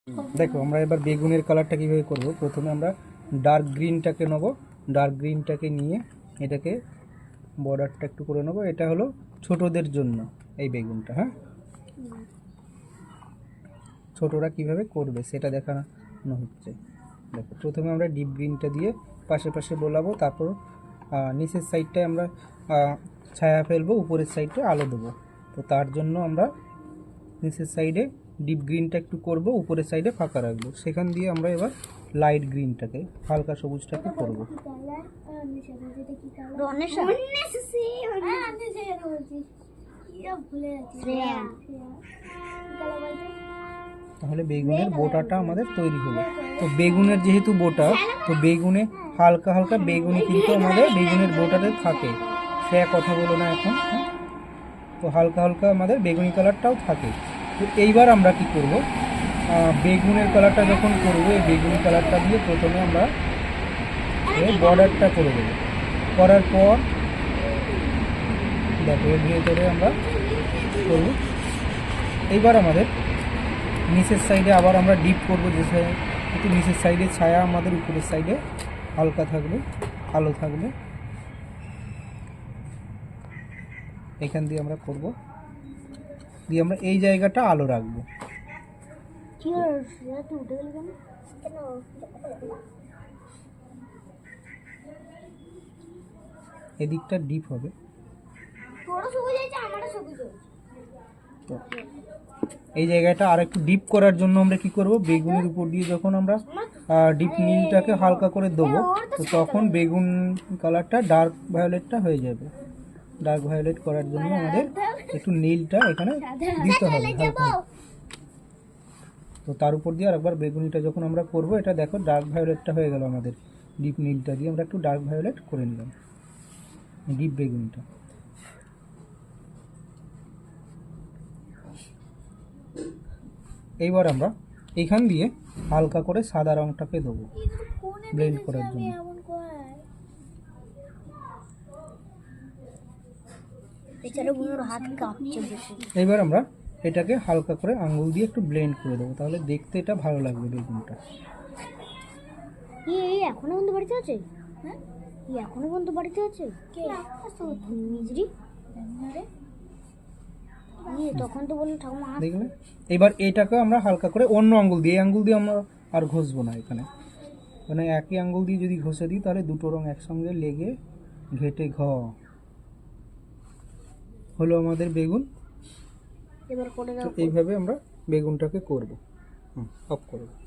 দেখো আমরা এবার বেগুনের কালারটা কীভাবে করব। প্রথমে আমরা ডার্ক গ্রিনটাকে নেব, ডার্ক গ্রিনটাকে নিয়ে এটাকে বর্ডারটা একটু করে নেব। এটা হলো ছোটদের জন্য এই বেগুনটা। হ্যাঁ, ছোটরা কিভাবে করবে সেটা দেখানো হচ্ছে। দেখো প্রথমে আমরা ডিপ গ্রিনটা দিয়ে পাশে পাশে বোলাবো, তারপর নিচের সাইডটায় আমরা ছায়া ফেলবো, উপরের সাইডে আলো দেবো। তো তার জন্য আমরা নিচের সাইডে ডিপ গ্রিনটা একটু করব, উপরের সাইডে ফাঁকা রাখবো। সেখান দিয়ে আমরা এবার লাইট গ্রিনটাকে, হালকা সবুজটাকে করব। তাহলে বেগুনের বোটাটা আমাদের তৈরি হলো। তো বেগুনের যেহেতু বোটা, তো বেগুনে হালকা হালকা বেগুনি কিন্তু আমাদের বেগুনের বোটাতে থাকে। সে কথা বলো না এখন। তো হালকা হালকা আমাদের বেগুনি কালারটাও থাকে। তো এইবার আমরা কি করব, বেগুনের কালারটা যখন করবো, এই বেগুনি কালারটা দিয়ে প্রথমে আমরা বর্ডারটা করে দেবো। করার পর দেখো এর ভিতরে আমরা করব। এইবার আমাদের নিচের সাইডে আবার আমরা ডিপ করবো, যে একটু নিচের সাইডে ছায়া, আমাদের উপরের সাইডে হালকা থাকবে, আলো থাকবে। এখান দিয়ে আমরা করব, দিয়ে আমরা এই জায়গাটা আলো রাখবো। এদিকটা ডিপ হবে। তো এই জায়গাটা আর একটু ডিপ করার জন্য আমরা কি করব, বেগুনের উপর দিয়ে যখন আমরা ডিপ নীলটাকে হালকা করে দেবো, তো তখন বেগুন কালারটা ডার্ক ভায়োলেটটা হয়ে যাবে। ডার্ক ভায়োলেট করার জন্য আমাদের একটু নীলটা এখানে দিতে হবে হালকা। তো তার উপর দিয়ে আরেকবার বেগুনিটা যখন আমরা করব, এটা দেখো ডার্ক ভায়োলেটটা হয়ে গেল আমাদের। ডিপ নীলটা দিয়ে আমরা একটু ডার্ক ভায়োলেট করে নিলাম ডিপ বেগুনিটা। এইবার আমরা এইখান দিয়ে হালকা করে সাদা রংটাকে দেবো ব্লেন্ড করার জন্য। এবার আমরা এটাকে হালকা করে আঙ্গুল দিয়ে একটু ব্লেন্ড করে দেবো, তাহলে দেখতে এটা ভালো লাগবে বেগুনটা। এখনো বন্ধু বাড়িতে আছে? হ্যাঁ, এখনো বন্ধু বাড়িতে আছে। তখন তো বললো ঠাকুমা দেখলে। এবার এটাকে আমরা হালকা করে অন্য আঙ্গুল দিয়ে, এই আঙ্গুল দিয়ে আমরা আর ঘষবো না এখানে, মানে একই আঙ্গুল দিয়ে যদি ঘষে দিই তাহলে দুটো রং একসঙ্গে লেগে ঘেটে হলো আমাদের বেগুন। এবার করে দাও। এইভাবে আমরা বেগুনটাকে করব। অফ করব।